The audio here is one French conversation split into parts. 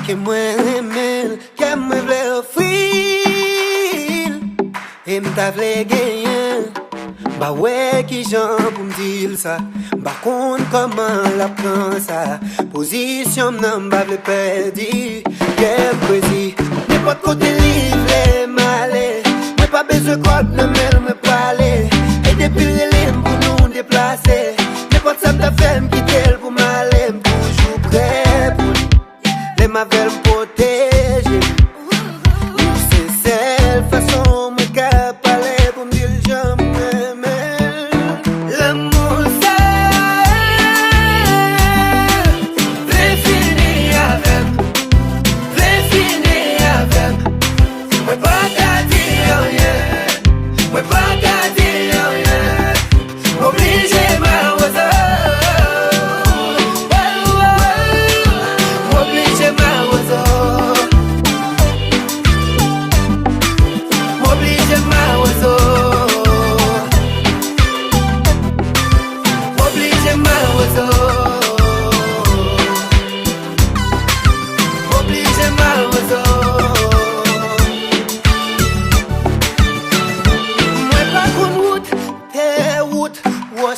que moi remel, que moi vle offrir, et m'ta vle gagner. Bah ouais qui j'en pour me dire ça, bah compte comment la prend ça, position n'en va le perdre, qu'elle précis, n'importe côté livre malé, mais pas besoin de code, ne me parler, et depuis les pour nous déplacer, n'importe ça ta femme qui t'aime pour m'aller, toujours prêt pour les m'avel me protéger, c'est celle façon me cap parler pour me dire jamais.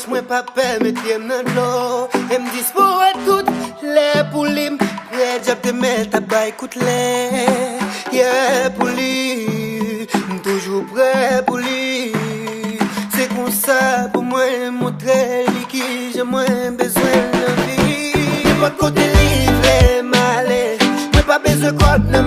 Moi pas permettre dans l'eau et me dispose toutes les poulies prêt de te mettre à bas écoute les yeah poulies toujours prêt poulies c'est comme ça pour moi montrer qui j'ai moins besoin de vie pas côté livre malé mais pas besoin de